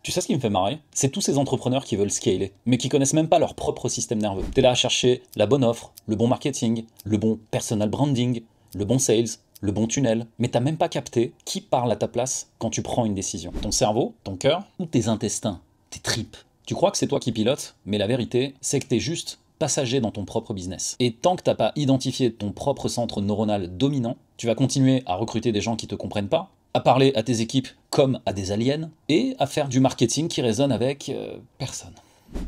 Tu sais ce qui me fait marrer? C'est tous ces entrepreneurs qui veulent scaler, mais qui connaissent même pas leur propre système nerveux. T'es là à chercher la bonne offre, le bon marketing, le bon personal branding, le bon sales, le bon tunnel, mais t'as même pas capté qui parle à ta place quand tu prends une décision. Ton cerveau, ton cœur ou tes intestins, tes tripes. Tu crois que c'est toi qui pilotes, mais la vérité, c'est que t'es juste passager dans ton propre business. Et tant que t'as pas identifié ton propre centre neuronal dominant, tu vas continuer à recruter des gens qui te comprennent pas, à parler à tes équipes comme à des aliens, et à faire du marketing qui résonne avec personne.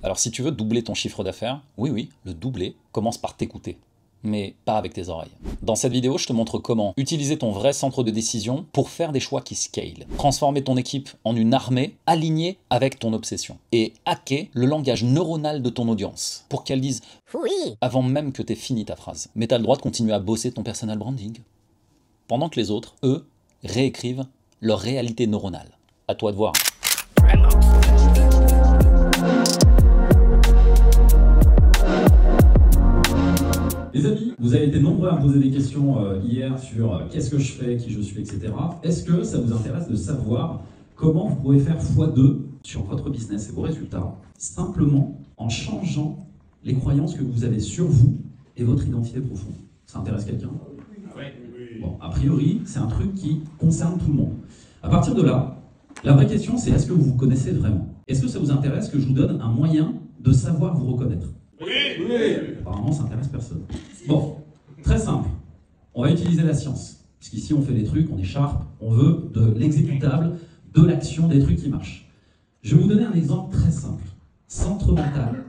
Alors si tu veux doubler ton chiffre d'affaires, oui, le doubler commence par t'écouter, mais pas avec tes oreilles. Dans cette vidéo, je te montre comment utiliser ton vrai centre de décision pour faire des choix qui scale, transformer ton équipe en une armée alignée avec ton obsession, et hacker le langage neuronal de ton audience, pour qu'elle dise « oui » avant même que t'aies fini ta phrase. Mais t'as le droit de continuer à bosser ton personal branding, pendant que les autres, eux, réécrivent leur réalité neuronale. À toi de voir. Les amis, vous avez été nombreux à me poser des questions hier sur qu'est-ce que je fais, qui je suis, etc. Est-ce que ça vous intéresse de savoir comment vous pouvez faire x2 sur votre business et vos résultats, simplement en changeant les croyances que vous avez sur vous et votre identité profonde? Ça intéresse quelqu'un? Bon, a priori, c'est un truc qui concerne tout le monde. À partir de là, la vraie question, c'est est-ce que vous vous connaissez vraiment? Est-ce que ça vous intéresse que je vous donne un moyen de savoir vous reconnaître? Oui. Apparemment, ça n'intéresse personne. Bon, très simple. On va utiliser la science. Parce qu'ici, on fait des trucs, on est sharp, on veut de l'exécutable, de l'action, des trucs qui marchent. Je vais vous donner un exemple très simple. Centre mental,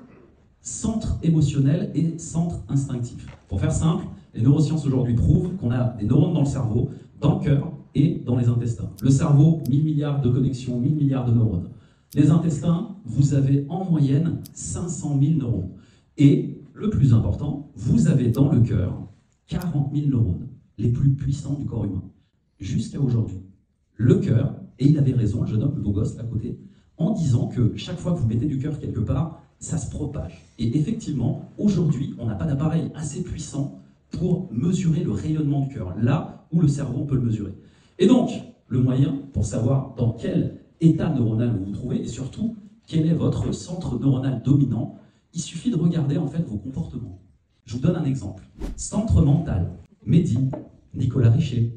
centre émotionnel et centre instinctif. Pour faire simple, les neurosciences aujourd'hui prouvent qu'on a des neurones dans le cerveau, dans le cœur et dans les intestins. Le cerveau, 1000 milliards de connexions, 1000 milliards de neurones. Les intestins, vous avez en moyenne 500 000 neurones. Et le plus important, vous avez dans le cœur 40 000 neurones, les plus puissants du corps humain. Jusqu'à aujourd'hui. Le cœur, et il avait raison, le jeune homme, le beau gosse à côté, en disant que chaque fois que vous mettez du cœur quelque part, ça se propage. Et effectivement, aujourd'hui, on n'a pas d'appareil assez puissant pour mesurer le rayonnement du cœur, là où le cerveau peut le mesurer. Et donc, le moyen pour savoir dans quel état neuronal vous vous trouvez, et surtout, quel est votre centre neuronal dominant, il suffit de regarder en fait vos comportements. Je vous donne un exemple. Centre mental, Mehdi, Nicolas Richer.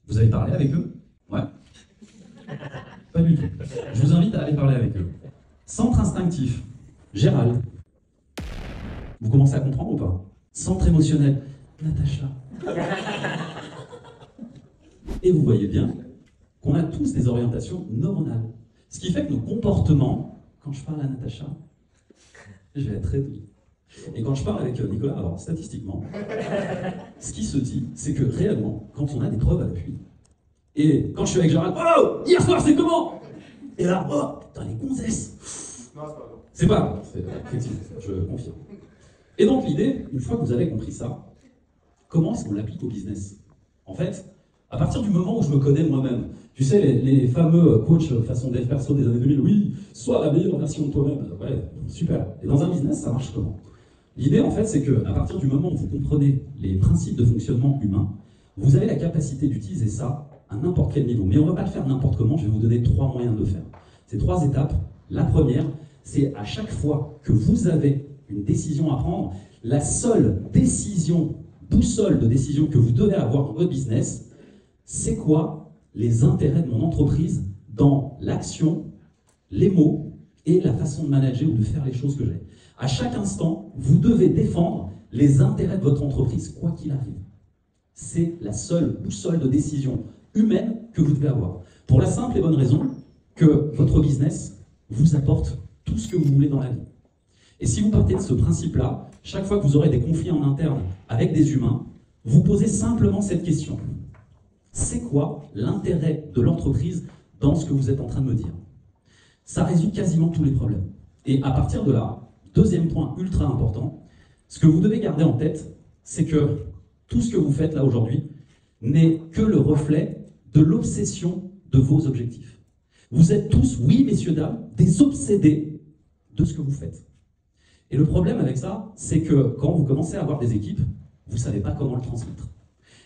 Vous avez parlé avec eux? Ouais. Pas du tout. Je vous invite à aller parler avec eux. Centre instinctif, Gérald. Vous commencez à comprendre ou pas? Centre émotionnel, Natacha. Et vous voyez bien qu'on a tous des orientations neuronales. Ce qui fait que nos comportements, quand je parle à Natacha, je vais être très doux. Et quand je parle avec Nicolas, alors statistiquement, ce qui se dit, c'est que réellement, quand on a des preuves à l'appui, et quand je suis avec Gérald, oh, hier soir c'est comment? Et là, oh, putain les gonzesses. Non, c'est pas grave. C'est pas grave, effectivement, je confirme. Et donc l'idée, une fois que vous avez compris ça, comment est-ce qu'on l'applique au business? En fait, à partir du moment où je me connais moi-même, tu sais, les fameux coachs façon dev perso des années 2000, oui, sois la meilleure version de toi-même. Ouais, super. Et dans un business, ça marche comment? L'idée, en fait, c'est qu'à partir du moment où vous comprenez les principes de fonctionnement humain, vous avez la capacité d'utiliser ça à n'importe quel niveau. Mais on ne va pas le faire n'importe comment, je vais vous donner 3 moyens de le faire. Ces 3 étapes. La première, c'est à chaque fois que vous avez une décision à prendre, la seule décision, boussole de décision que vous devez avoir dans votre business, c'est quoi les intérêts de mon entreprise dans l'action, les mots et la façon de manager ou de faire les choses que j'ai. À chaque instant, vous devez défendre les intérêts de votre entreprise, quoi qu'il arrive. C'est la seule boussole de décision humaine que vous devez avoir. Pour la simple et bonne raison que votre business vous apporte tout ce que vous voulez dans la vie. Et si vous partez de ce principe-là, chaque fois que vous aurez des conflits en interne avec des humains, vous posez simplement cette question. C'est quoi l'intérêt de l'entreprise dans ce que vous êtes en train de me dire? Ça résout quasiment tous les problèmes. Et à partir de là, deuxième point ultra important, ce que vous devez garder en tête, c'est que tout ce que vous faites là aujourd'hui n'est que le reflet de l'obsession de vos objectifs. Vous êtes tous, oui messieurs, dames, des obsédés de ce que vous faites. Et le problème avec ça, c'est que quand vous commencez à avoir des équipes, vous ne savez pas comment le transmettre.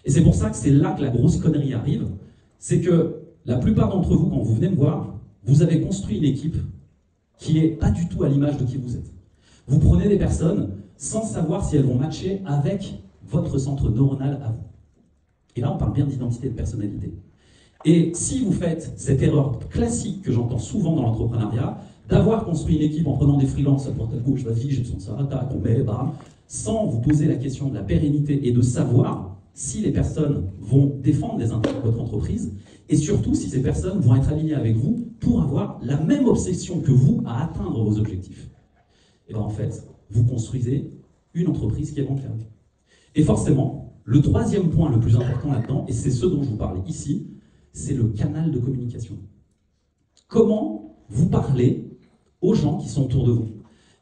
Et c'est pour ça que c'est là que la grosse connerie arrive, c'est que la plupart d'entre vous, quand vous venez me voir, vous avez construit une équipe qui n'est pas du tout à l'image de qui vous êtes. Vous prenez des personnes sans savoir si elles vont matcher avec votre centre neuronal à vous. Et là, on parle bien d'identité et de personnalité. Et si vous faites cette erreur classique que j'entends souvent dans l'entrepreneuriat, d'avoir construit une équipe en prenant des freelances à droite à gauche, vas-y, j'ai besoin de ça, tac, on met, bam, sans vous poser la question de la pérennité et de savoir si les personnes vont défendre les intérêts de votre entreprise, et surtout si ces personnes vont être alignées avec vous pour avoir la même obsession que vous à atteindre vos objectifs. Et bien en fait, vous construisez une entreprise qui est bancable. Et forcément, le troisième point le plus important là-dedans, et c'est ce dont je vous parlais ici, c'est le canal de communication. Comment vous parlez aux gens qui sont autour de vous?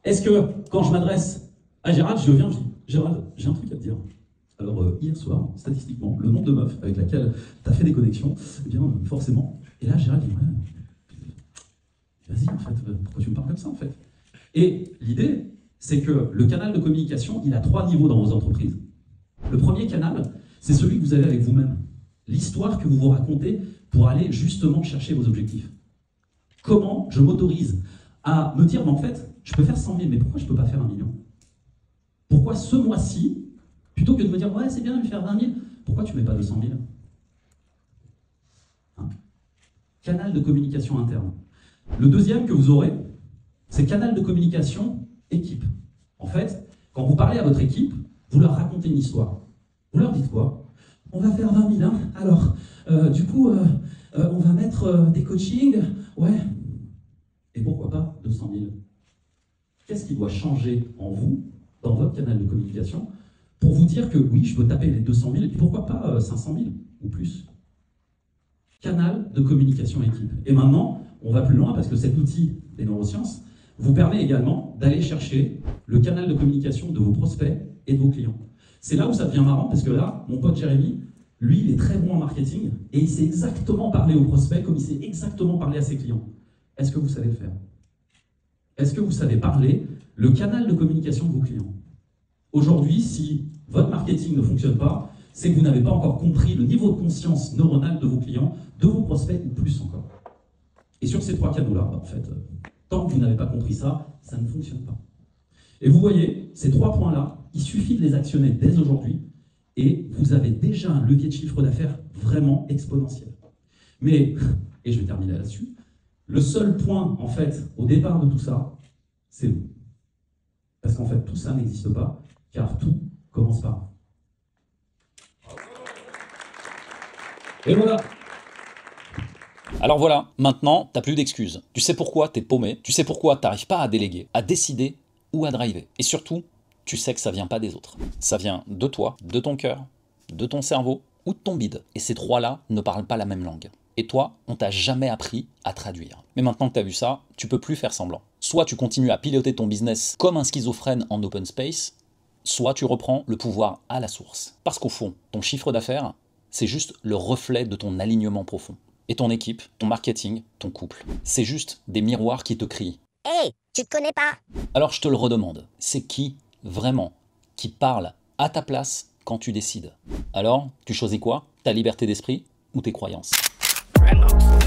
Est-ce que quand je m'adresse à Gérald, je viens, je dis « Gérald, j'ai un truc à te dire. Alors hier soir, statistiquement, le nombre de meufs avec laquelle tu as fait des connexions, eh bien forcément. » Et là, Gérald dit « Ouais, vas-y en fait, pourquoi tu me parles comme ça en fait ?» Et l'idée, c'est que le canal de communication, il a 3 niveaux dans vos entreprises. Le premier canal, c'est celui que vous avez avec vous-même. L'histoire que vous vous racontez pour aller justement chercher vos objectifs. Comment je m'autorise à me dire, mais en fait, je peux faire 100 000, mais pourquoi je ne peux pas faire 1 million? Pourquoi ce mois-ci, plutôt que de me dire, ouais, c'est bien, je vais faire 20 000, pourquoi tu ne mets pas 200 000 hein? Canal de communication interne. Le deuxième que vous aurez, c'est canal de communication équipe. En fait, quand vous parlez à votre équipe, vous leur racontez une histoire. Vous leur dites quoi? On va faire 20 000, hein? Alors, du coup, on va mettre des coachings, ouais. Et pourquoi pas 200 000? Qu'est-ce qui doit changer en vous, dans votre canal de communication, pour vous dire que oui, je peux taper les 200 000, et pourquoi pas 500 000 ou plus? Canal de communication équipe. Et maintenant, on va plus loin parce que cet outil des neurosciences vous permet également d'aller chercher le canal de communication de vos prospects et de vos clients. C'est là où ça devient marrant parce que là, mon pote Jérémy, lui, il est très bon en marketing et il sait exactement parler aux prospects comme il sait exactement parler à ses clients. Est-ce que vous savez le faire? Est-ce que vous savez parler le canal de communication de vos clients? Aujourd'hui, si votre marketing ne fonctionne pas, c'est que vous n'avez pas encore compris le niveau de conscience neuronale de vos clients, de vos prospects ou plus encore. Et sur ces 3 canaux-là, en fait, tant que vous n'avez pas compris ça, ça ne fonctionne pas. Et vous voyez, ces 3 points-là, il suffit de les actionner dès aujourd'hui et vous avez déjà un levier de chiffre d'affaires vraiment exponentiel. Mais, et je vais terminer là-dessus, le seul point, en fait, au départ de tout ça, c'est vous. Parce qu'en fait, tout ça n'existe pas, car tout commence par vous. Et voilà. Alors voilà, maintenant, t'as plus d'excuses. Tu sais pourquoi t'es paumé, tu sais pourquoi t'arrives pas à déléguer, à décider ou à driver. Et surtout, tu sais que ça vient pas des autres. Ça vient de toi, de ton cœur, de ton cerveau ou de ton bide. Et ces 3-là ne parlent pas la même langue. Et toi, on t'a jamais appris à traduire. Mais maintenant que t'as vu ça, tu peux plus faire semblant. Soit tu continues à piloter ton business comme un schizophrène en open space, soit tu reprends le pouvoir à la source. Parce qu'au fond, ton chiffre d'affaires, c'est juste le reflet de ton alignement profond. Et ton équipe, ton marketing, ton couple, c'est juste des miroirs qui te crient. Hey, tu te connais pas? Alors je te le redemande, c'est qui, vraiment, qui parle à ta place quand tu décides? Alors, tu choisis quoi? Ta liberté d'esprit ou tes croyances? Vraiment.